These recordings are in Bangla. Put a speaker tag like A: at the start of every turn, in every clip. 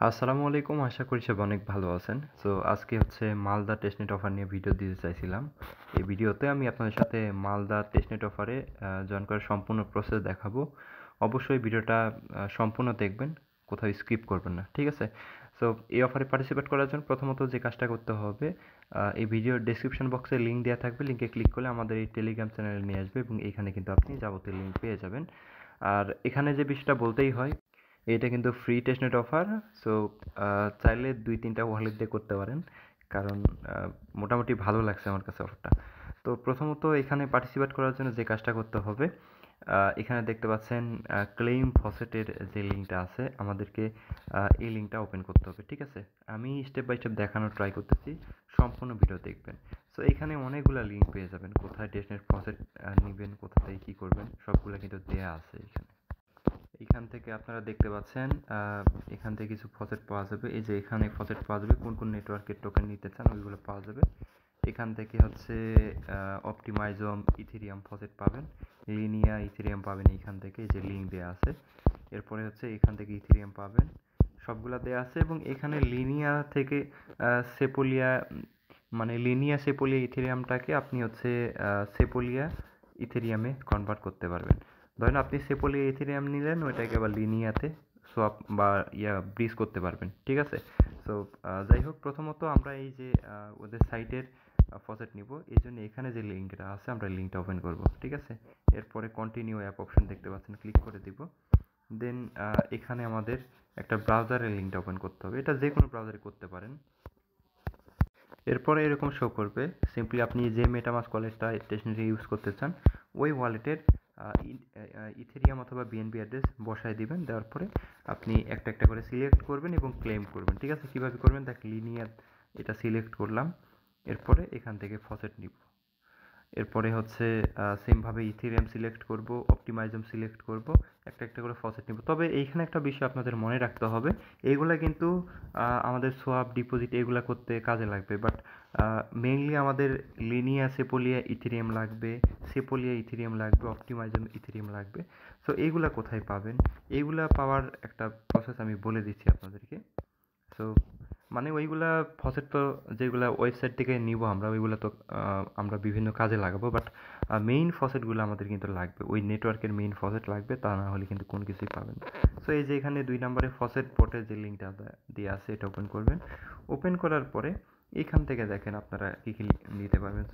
A: আসসালামু আলাইকুম। আশা করি সবাই অনেক ভালো আছেন। সো আজকে হচ্ছে মালদা টেস্টনেট অফার নিয়ে ভিডিও দিতে চাইছিলাম। এই ভিডিওতে আমি আপনাদের সাথে মালদা টেস্টনেট অফারে জয়েন করার সম্পূর্ণ প্রসেস দেখাবো। অবশ্যই ভিডিওটা সম্পূর্ণ দেখবেন, কোথাও স্কিপ করবেন না, ঠিক আছে? সো এই অফারে পার্টিসিপেট করার জন্য প্রথমত যে কাজটা করতে হবে, এই ভিডিওর ডেসক্রিপশন বক্সে লিঙ্ক দেওয়া থাকবে। লিঙ্কে ক্লিক করলে আমাদের এই টেলিগ্রাম চ্যানেলে নিয়ে আসবে এবং এইখানে কিন্তু আপনি যাবতীয় লিঙ্ক পেয়ে যাবেন। আর এখানে যে বিষয়টা বলতেই হয়, এটা কিন্তু ফ্রি টেস্টনেট অফার। সো চাইলে ২-৩টা ওয়ালেট দিয়ে করতে পারেন, কারণ মোটামুটি ভালো লাগছে আমার কাছে অফারটা। তো প্রথমত এখানে পার্টিসিপেট করার জন্য যে কাজটা করতে হবে, এখানে দেখতে পাচ্ছেন ক্লেইম ফসেটের যে লিঙ্কটা আছে, আমাদেরকে এই লিঙ্কটা ওপেন করতে হবে, ঠিক আছে? আমি স্টেপ বাই স্টেপ দেখানোর ট্রাই করতেছি, সম্পূর্ণ ভিডিও দেখবেন। সো এখানে অনেকগুলো লিঙ্ক পেয়ে যাবেন, কোথায় টেস্টনেট ফসেট নেবেন, কোথা থেকে কী করবেন, সবগুলো কিন্তু দেয়া আছে এখানে। এখান থেকে আপনারা দেখতে পাচ্ছেন এখান থেকে কিছু ফসেট পাওয়া যাবে। এই যে এখানে ফসেট পাওয়া যাবে, কোন কোন নেটওয়ার্কের টোকেন নিতে চান ওইগুলো পাওয়া যাবে। এখান থেকে হচ্ছে অপটিমাইজম ইথেরিয়াম ফসেট পাবেন, লিনিয়া ইথেরিয়াম পাবেন এইখান থেকে, এই যে লিঙ্ক দেওয়া আছে। এরপরে হচ্ছে এখান থেকে ইথেরিয়াম পাবেন, সবগুলা দেওয়া আছে। এবং এখানে লিনিয়া থেকে সেপোলিয়া, মানে লিনিয়া সেপোলিয়া ইথেরিয়ামটাকে আপনি হচ্ছে সেপোলিয়া ইথেরিয়ামে কনভার্ট করতে পারবেন। ধরেন আপনি সেপোলিয়া ইথেরিয়াম নিলেন, ওইটাকে আবার লিনিয়াতে সোয়াপ বা ব্রিজ করতে পারবেন, ঠিক আছে? সো যাই হোক, প্রথমত আমরা এই যে ওদের সাইটের ফসেট নিব, এই জন্য এখানে যে লিঙ্কটা আছে আমরা লিঙ্কটা ওপেন করব, ঠিক আছে? এরপরে কন্টিনিউ অ্যাপ অপশন দেখতে পাচ্ছেন, ক্লিক করে দিব। দেন এখানে আমাদের একটা ব্রাউজারের লিঙ্কটা ওপেন করতে হবে, এটা যে কোনো ব্রাউজারে করতে পারেন। এরপরে এরকম শো করবে, সিম্পলি আপনি যে মেটামাস্ক ওয়ালেটটা স্টেশনারি ইউজ করতে চান ওই ওয়ালেটের ইথেরিয়াম অথবা বিএনবি অ্যাড্রেস বসায় দিবেন। দেওয়ার পরে আপনি একটা একটা করে সিলেক্ট করবেন এবং ক্লেম করবেন, ঠিক আছে? কীভাবে করবেন দেখ, লিনিয়ার এটা সিলেক্ট করলাম, এরপরে এখান থেকে ফসেট নিব। এরপরে হচ্ছে সেমভাবে ইথেরিয়াম সিলেক্ট করব, অপটিমাইজম সিলেক্ট করব, একটা একটা করে ফসেট নিব। তবে এইখানে একটা বিষয় আপনাদের মনে রাখতে হবে, এইগুলা কিন্তু আমাদের সোয়াপ ডিপোজিট এগুলা করতে কাজে লাগবে, বাট মেইনলি আমাদের লিনিয়া সেপোলিয়া ইথেরিয়াম লাগবে, সেপোলিয়া ইথেরিয়াম লাগবে, অপটিমাইজম ইথেরিয়াম লাগবে। সো এইগুলা কোথায় পাবেন, এইগুলা পাওয়ার একটা প্রসেস আমি বলে দিচ্ছি আপনাদেরকে। সো মানে ওইগুলা ফসেট তো যেগুলা ওয়েবসাইট থেকে নিব আমরা, ওইগুলা তো আমরা বিভিন্ন কাজে লাগাবো, বাট মেইন ফসেটগুলো আমাদের কিন্তু লাগবে, ওই নেটওয়ার্কের মেইন ফসেট লাগবে, তা না হলে কিন্তু কোনো কিছুই পাবেন না। সো এই যে এখানে 2 নম্বরে ফসেট পোর্টের যে লিঙ্কটা দেওয়া আছে, এটা ওপেন করবেন। ওপেন করার পরে এখান থেকে দেখেন আপনারা কী কী নিতে পারবেন।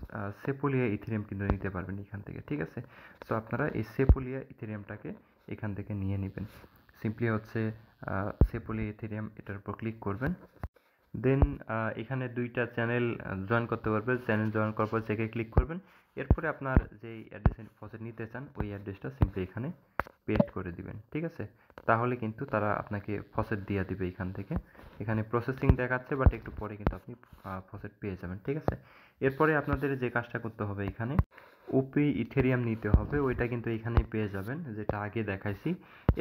A: সেপোলিয়া ইথেরিয়াম কিন্তু নিতে পারবেন এখান থেকে, ঠিক আছে? সো আপনারা এই সেপোলিয়া ইথেরিয়ামটাকে এখান থেকে নিয়ে নেবেন। সিম্পলি হচ্ছে সেপোলিয়া ইথেরিয়াম, এটার উপর ক্লিক করবেন। দেন এখানে 2টা চ্যানেল জয়েন করতে পারবেন। চ্যানেল জয়েন করার পর চেকে ক্লিক করবেন। এরপরে আপনার যেই অ্যাড্রেসে ফসেট নিতে চান ওই অ্যাড্রেসটা সিম্পলি এখানে পেস্ট করে দিবেন, ঠিক আছে? তাহলে কিন্তু তারা আপনাকে ফসেট দিয়ে দিবে এখান থেকে। এখানে প্রসেসিং দেখাচ্ছে, বাট একটু পরে কিন্তু আপনি ফসেট পেয়ে যাবেন, ঠিক আছে? এরপরে আপনাদের যে কাজটা করতে হবে, এখানে ওপি ইথেরিয়াম নিতে হবে, ওইটা কিন্তু এখানেই পেয়ে যাবেন, যেটা আগে দেখাইছি।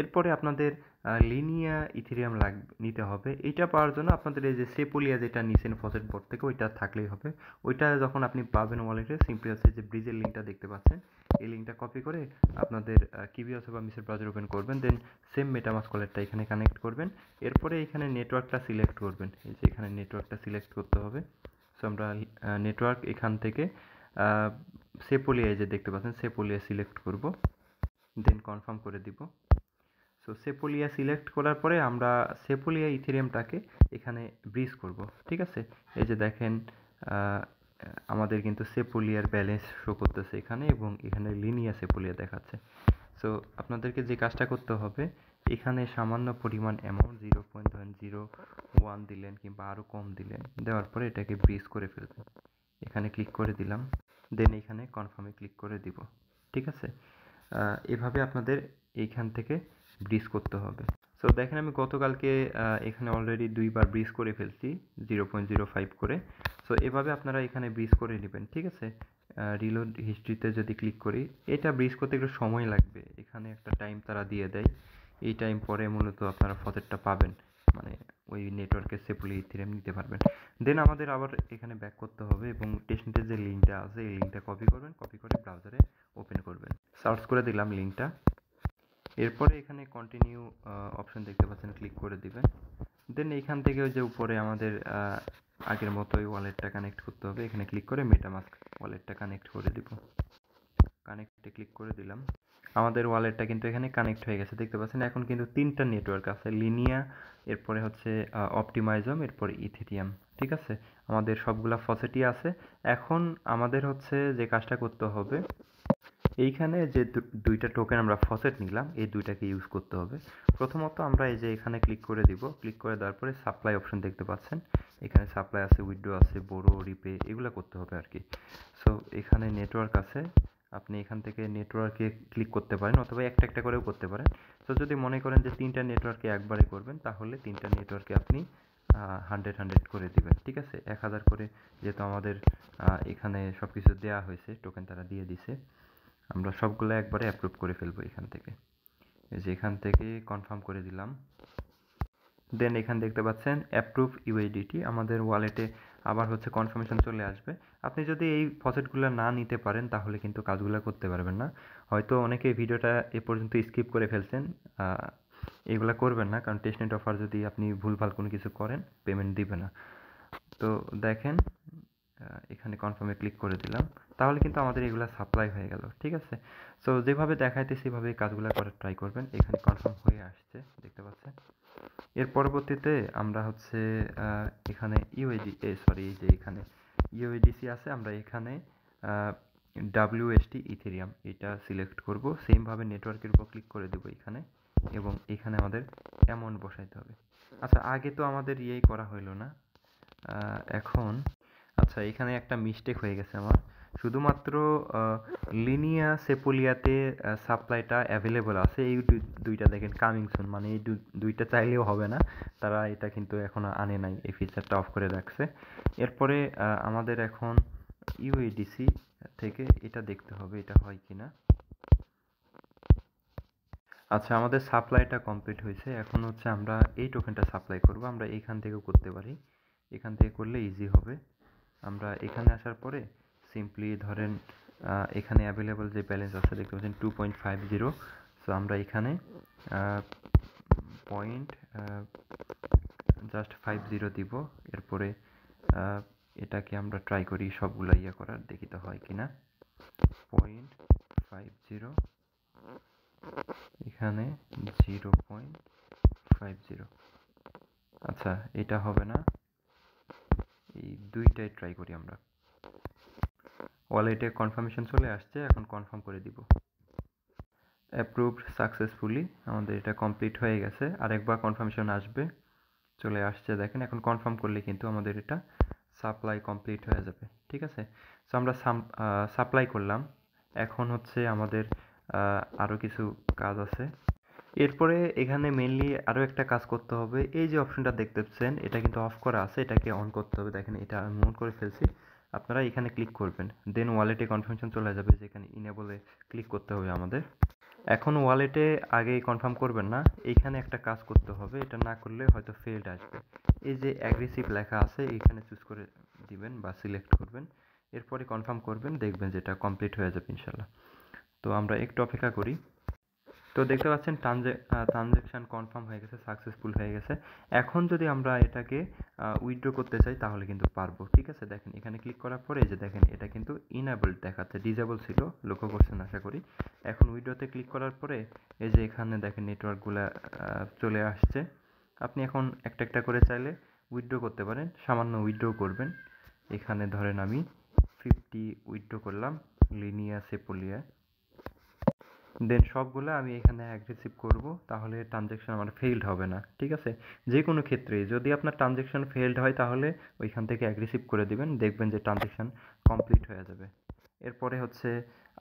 A: এরপরে আপনাদের লিনিয়া ইথেরিয়াম নিতে হবে। এইটা পাওয়ার জন্য আপনাদের এই যে সেপোলিয়া যেটা নিছেন ফসেট বোর্ড থেকে, ওইটা থাকলেই হবে। ওইটা যখন আপনি পাবেন ওয়ালেটে, সিম্পলি হচ্ছে যে ব্রিজের লিঙ্কটা দেখতে পাচ্ছেন, এই লিঙ্কটা কপি করে আপনাদের কিবি অথবা মিসের ব্রাউজার ওপেন করবেন। দেন সেম মেটামাস্ক ওয়ালেটটা এখানে কানেক্ট করবেন। এরপরে এখানে নেটওয়ার্কটা সিলেক্ট করবেন, এই যে এখানে নেটওয়ার্কটা সিলেক্ট করতে হবে। সো আমরা নেটওয়ার্ক এখান থেকে সেপোলিয়া, এই যে দেখতে পাচ্ছেন সেপোলিয়া সিলেক্ট করব, দেন কনফার্ম করে দিব। সো সেপোলিয়া সিলেক্ট করার পরে আমরা সেপোলিয়া ইথেরিয়ামটাকে এখানে ব্রিজ করব, ঠিক আছে? এই যে দেখেন আমাদের কিন্তু সেপোলিয়ার ব্যালেন্স শো করতেছে এখানে, এবং এখানে লিনিয়া সেপোলিয়া দেখাচ্ছে। সো আপনাদেরকে যে কাজটা করতে হবে, এখানে সামান্য পরিমাণ অ্যামাউন্ট 0.01 দিলেন কিংবা আরও কম দিলেন, দেওয়ার পরে এটাকে ব্রিজ করে ফেলবেন। এখানে ক্লিক করে দিলাম, দেন এখানে কনফার্মে ক্লিক করে দিব, ঠিক আছে? এভাবে আপনাদের এইখান থেকে ব্রিজ করতে হবে। সো দেখেন আমি গতকালকে এখানে অলরেডি 2বার ব্রিজ করে ফেলছি 0.05 করে। সো এভাবে আপনারা এখানে ব্রিজ করে নেবেন, ঠিক আছে? রিলোড হিস্ট্রিতে যদি ক্লিক করি, এটা ব্রিজ করতে একটু সময় লাগবে, এখানে একটা টাইম তারা দিয়ে দেয়, এই টাইম পরে মূলত আপনারা ফসেটটা পাবেন, মানে ওই নেটওয়ার্কের সেপোলি ইথেরিয়াম নিতে পারবেন। দেন আমাদের আবার এখানে ব্যাক করতে হবে এবং টেস্টনেটের যে লিঙ্কটা আছে এই লিঙ্কটা কপি করবেন, কপি করে ব্রাউজারে ওপেন করবেন। সার্চ করে দিলাম লিঙ্কটা। এরপরে এখানে কন্টিনিউ অপশন দেখতে পাচ্ছেন, ক্লিক করে দিবেন। দেন এইখান থেকে ওই যে উপরে আমাদের আগের মতোই ওয়ালেটটা কানেক্ট করতে হবে, এখানে ক্লিক করে মেটামাস্ক ওয়ালেটটা কানেক্ট করে দিব। কানেক্টে ক্লিক করে দিলাম, আমাদের ওয়ালেটটা কিন্তু এখানে কানেক্ট হয়ে গেছে, দেখতে পাচ্ছেন। এখন কিন্তু 3টা নেটওয়ার্ক আছে, লিনিয়া, এরপরে হচ্ছে অপটিমাইজম, এরপরে ইথেরিয়াম, ঠিক আছে। আমাদের সবগুলা ফসেটই আছে। এখন আমাদের হচ্ছে যে কাজটা করতে হবে, এইখানে যে দুইটা টোকেন আমরা ফসেট নিলাম, এই দুইটাকে ইউজ করতে হবে। প্রথমত আমরা এই যে এখানে ক্লিক করে দিব, ক্লিক করে দেওয়ার পরে সাপ্লাই অপশন দেখতে পাচ্ছেন, এখানে সাপ্লাই আছে, উইথড্র আছে, বোরো, রিপে, এগুলো করতে হবে আর কি। সো এখানে নেটওয়ার্ক আছে, আপনি এখান থেকে নেটওয়ার্কে ক্লিক করতে পারেন অথবা একটা একটা করেও করতে পারেন। তো যদি মনে করেন যে 3টা নেটওয়ার্কে একবারে করবেন, তাহলে 3টা নেটওয়ার্কে আপনি 100 করে দিবেন, ঠিক আছে। 1000 করে, যেহেতু আমাদের এখানে সব কিছু দেওয়া হয়েছে, টোকেন তারা দিয়ে দিছে, আমরা সবগুলো একবারে অ্যাপ্রুভ করে ফেলবো এখান থেকে। এই যে এখান থেকে কনফার্ম করে দিলাম। দেন এখানে দেখতে পাচ্ছেন অ্যাপ্রুভ ইউএসডিটি, আমাদের ওয়ালেটে আবার হচ্ছে কনফার্মেশন চলে আসবে। আপনি যদি এই ফসেটগুলো না নিতে পারেন তাহলে কিন্তু কাজগুলো করতে পারবেন না। হয়তো অনেকে ভিডিওটা এ পর্যন্ত স্কিপ করে ফেলছেন, এগুলা করবেন না, কারণ টেস্টনেট অফার যদি আপনি ভুলভাল কোনো কিছু করেন পেমেন্ট দিবে না। তো দেখেন এখানে কনফার্মে ক্লিক করে দিলাম, তাহলে কিন্তু আমাদের এগুলো সাপ্লাই হয়ে গেল, ঠিক আছে। সো যেভাবে দেখাইতে সেভাবে কাজগুলো করার ট্রাই করবেন। এখানে কনফার্ম হয়ে আসছে, দেখতে পাচ্ছেন। এর পরবর্তীতে আমরা হচ্ছে এখানে এই যে এখানে ইউএডিসি আছে, আমরা এখানে WST ইথেরিয়াম এটা সিলেক্ট করব। সেমভাবে নেটওয়ার্কের উপর ক্লিক করে দেবো এখানে, এবং এখানে আমাদের অ্যামাউন্ট বসাইতে হবে। আচ্ছা, আগে তো আমাদের ইয়েই করা হইলো না, এখন আচ্ছা এখানে একটা মিস্টেক হয়ে গেছে আমার। শুধুমাত্র লিনিয়া সেপুলিয়াতে সাপ্লাইটা অ্যাভেলেবল আছে, এই দুইটা দেখেন কামিং সুন, মানে এই দুইটা চাইলেও হবে না, তারা এটা কিন্তু এখনো আনে নাই, এই ফিচারটা অফ করে রাখছে। এরপরে আমাদের এখন ইউএডিসি থেকে এটা দেখতে হবে এটা হয় কিনা। আচ্ছা, আমাদের সাপ্লাইটা কমপ্লিট হয়েছে, এখন হচ্ছে আমরা এই টোকেনটা সাপ্লাই করব। আমরা এইখান থেকেও করতে পারি, এখান থেকে করলে ইজি হবে। আমরা এখানে আসার পরে সিম্পলি ধরেন এখানে অ্যাভেলেবল যে ব্যালেন্স আছে দেখতে পাচ্ছেন 2.50। সো আমরা এখানে পয়েন্ট জাস্ট 50 দিব। এরপরে এটাকে আমরা ট্রাই করি সবগুলো ইয়ে করার, দেখি তো হয় কিনা। 0.50, এখানে 0.50। আচ্ছা, এটা হবে না, এই দুইটাই ট্রাই করি আমরা। ওয়ালেটে কনফার্মেশন চলে আসছে, এখন কনফার্ম করে দিব। অ্যাপ্রুভড সাকসেসফুলি, আমাদের এটা কমপ্লিট হয়ে গেছে। আরেকবার কনফার্মেশন আসবে, চলে আসছে দেখেন। এখন কনফার্ম করলে কিন্তু আমাদের এটা সাপ্লাই কমপ্লিট হয়ে যাবে, ঠিক আছে। সো আমরা সাপ্লাই করলাম, এখন হচ্ছে আমাদের আরও কিছু কাজ আছে। এরপরে এখানে মেনলি আরও একটা কাজ করতে হবে, এই যে অপশনটা দেখতে পাচ্ছেন এটা কিন্তু অফ করা আছে, এটাকে অন করতে হবে। দেখেন এটা আমি অন করে ফেলছি, আপনারা এখানে ক্লিক করবেন, দেন ওয়ালেটে কনফার্মেশন চলে যাবে, যেখানে ইনেবলে ক্লিক করতে হবে আমাদের। এখন ওয়ালেটে আগে কনফার্ম করবেন না, এইখানে একটা কাজ করতে হবে, এটা না করলে হয়তো ফেলড আসবে। এই যে অ্যাগ্রেসিভ লেখা আছে, এইখানে চুজ করে দিবেন বা সিলেক্ট করবেন, এরপরে কনফার্ম করবেন, দেখবেন যেটা কমপ্লিট হয়ে যাবে ইনশাল্লাহ। তো আমরা একটু অপেক্ষা করি। তো দেখতে পাচ্ছেন ট্রানজ্যাকশান কনফার্ম হয়ে গেছে, সাকসেসফুল হয়ে গেছে। এখন যদি আমরা এটাকে উইথড্র করতে চাই তাহলে কিন্তু পারবো, ঠিক আছে। দেখেন এখানে ক্লিক করার পরে যে দেখেন এটা কিন্তু ইনেবলড দেখাচ্ছে, ডিজেবল ছিল, লক্ষ্য করছেন আশা করি। এখন উইথড্রতে ক্লিক করার পরে এই যে এখানে দেখেন নেটওয়ার্কগুলো চলে আসছে। আপনি এখন একটা একটা করে চাইলে উইথড্র করতে পারেন, সামান্য উইথড্র করবেন। এখানে ধরেন আমি 50 উইথড্র করলাম লিনিয়া সেপোলিয়া, দেন সবগুলো আমি এখানে অ্যাগ্রেসিভ করব, তাহলে ট্রানজ্যাকশন আমার ফেইলড হবে না, ঠিক আছে। যে কোনো ক্ষেত্রে যদি আপনার ট্রানজ্যাকশন ফেইলড হয় তাহলে ওইখান থেকে অ্যাগ্রেসিভ করে দিবেন, দেখবেন যে ট্রানজ্যাকশন কমপ্লিট হয়ে যাবে। এরপরে হচ্ছে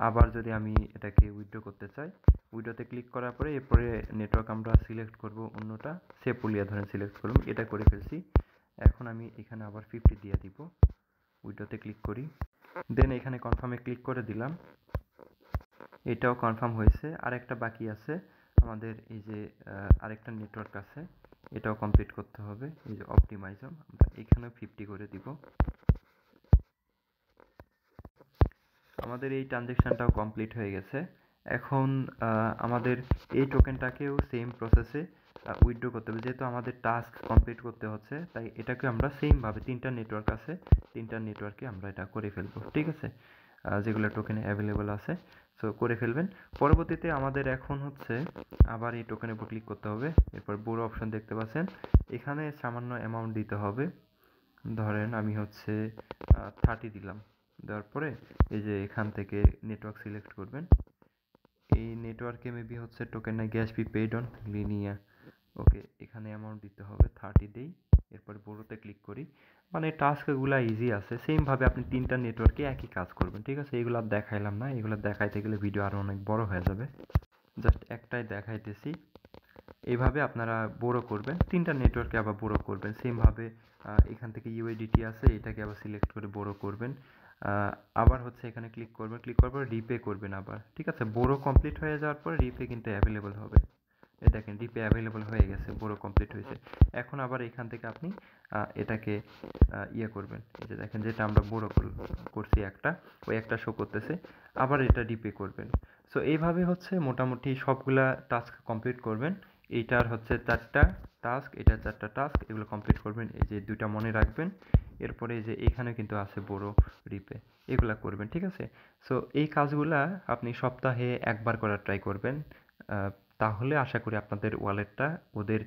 A: আবার যদি আমি এটাকে উইথড্র করতে চাই, উইথড্রতে ক্লিক করার পরে এরপরে নেটওয়ার্ক আমরা সিলেক্ট করব, অন্যটা সেপুলিয়া ধরেন সিলেক্ট করব, এটা করে ফেলছি। এখন আমি এখানে আবার 50 দিয়ে দিব, উইথড্রতে ক্লিক করি, দেন এখানে কনফার্মে ক্লিক করে দিলাম, এটাও কনফার্ম হয়েছে। আরেকটা বাকি আছে আমাদের, এই যে আরেকটা নেটওয়ার্ক আছে, এটাও কমপ্লিট করতে হবে। এই যে অপটিমাইজম, আমরা এখানেও 50 করে দিব। আমাদের এই ট্রানজ্যাকশানটাও কমপ্লিট হয়ে গেছে। এখন আমাদের এই টোকেনটাকেও সেম প্রসেসে উইথড্র করতে হবে। যেহেতু আমাদের টাস্ক কমপ্লিট করতে হচ্ছে, তাই এটাকে আমরা সেমভাবে তিনটা নেটওয়ার্ক আছে, তিনটা নেটওয়ার্কে আমরা এটা করে ফেলবো, ঠিক আছে, যেগুলো টোকেনে অ্যাভেলেবল আছে। সো করে ফেলবেন। পরবর্তীতে আমাদের এখন হচ্ছে আবার এই টোকেনের উপর ক্লিক করতে হবে। এরপর বড় অপশন দেখতে পাচ্ছেন, এখানে সামান্য অ্যামাউন্ট দিতে হবে। ধরেন আমি হচ্ছে 30 দিলাম। দেওয়ার পরে এই যে এখান থেকে নেটওয়ার্ক সিলেক্ট করবেন। এই নেটওয়ার্কে মেবি হচ্ছে টোকেন না গ্যাস ফি পেইড অন লিনিয়া। ওকে, এখানে অ্যামাউন্ট দিতে হবে 30 দেই। এরপর বড়োতে ক্লিক করি। মানে টাস্কগুলো ইজি আছে। সেমভাবে আপনি তিনটা নেটওয়ার্কে একই কাজ করবেন, ঠিক আছে। এগুলো আর দেখাইলাম না, এগুলো দেখাইতে গেলে ভিডিও আরও অনেক বড় হয়ে যাবে। জাস্ট একটাই দেখাইতেছি। এইভাবে আপনারা বড় করবেন, তিনটা নেটওয়ার্কে আবার বড় করবেন সেমভাবে। এখান থেকে ইউএডিটি আছে, এটাকে আবার সিলেক্ট করে বড় করবেন। আবার হচ্ছে এখানে ক্লিক করবেন, ক্লিক করার পর রিপে করবেন আবার, ঠিক আছে। বড় কমপ্লিট হয়ে যাওয়ার পর রিপে কিন্তু অ্যাভেলেবল হবে। এই দেখেন রিপে অ্যাভেলেবল হয়ে গেছে, বড় কমপ্লিট হয়েছে। এখন আবার এখান থেকে আপনি এটাকে ইয়ে করবেন। এই যে দেখেন যেটা আমরা বড় করছি একটা, ওই একটা শো করতেছে। আবার এটা রিপে করবেন। সো এইভাবে হচ্ছে মোটামুটি সবগুলা টাস্ক কমপ্লিট করবেন। এইটার হচ্ছে 4টা টাস্ক, এটার 4টা টাস্ক, এগুলো কমপ্লিট করবেন। এই যে 2টা মনে রাখবেন। এরপরে এই যে এখানে কিন্তু আছে বড় রিপে, এগুলা করবেন, ঠিক আছে। সো এই কাজগুলা আপনি সপ্তাহে একবার করার ট্রাই করবেন। তাহলে আশা করি আপনাদের ওয়ালেটটা ওদের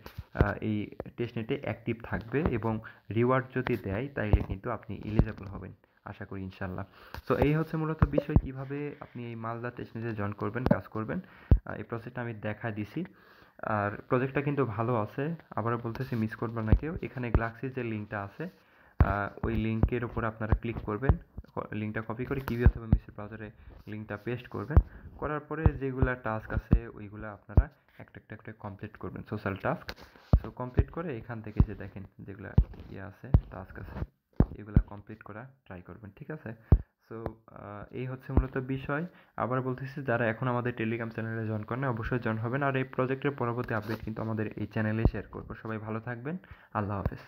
A: এই টেস্টনেটে অ্যাক্টিভ থাকবে, এবং রিওয়ার্ড যদি দেয় তাইলে কিন্তু আপনি এলিজেবল হবেন, আশা করি ইনশাল্লাহ। সো এই হচ্ছে মূলত বিষয়, কিভাবে আপনি এই মালদা টেস্টনেটে জয়েন করবেন, কাজ করবেন। এই প্রসেসটা আমি দেখায় দিছি। আর প্রজেক্টটা কিন্তু ভালো আছে, আবারও বলতেছি মিস করবেন না কেউ। এখানে গ্লাক্সির যে লিঙ্কটা আছে, ওই লিঙ্কের উপর আপনারা ক্লিক করবেন। লিঙ্কটা কপি করে কিউবি অথবা মিসের ব্রাউজারে লিঙ্কটা পেস্ট করবেন। করার পরে যেগুলা টাস্ক আছে ওইগুলা আপনারা একটা একটা করে কমপ্লিট করবেন, সোশ্যাল টাস্ক। সো কমপ্লিট করে এখান থেকে যে দেখেন যেগুলা ইয়ে আছে, টাস্ক আছে, এগুলা কমপ্লিট করা ট্রাই করবেন, ঠিক আছে। সো এই হচ্ছে মূলত বিষয়। আবার বলতেছি, যারা এখন আমাদের টেলিগ্রাম চ্যানেলে জয়েন করেন অবশ্যই জয়েন হবেন। আর এই প্রজেক্টের পরবর্তী আপডেট কিন্তু আমাদের এই চ্যানেলে শেয়ার করবো। সবাই ভালো থাকবেন। আল্লাহ হাফেজ।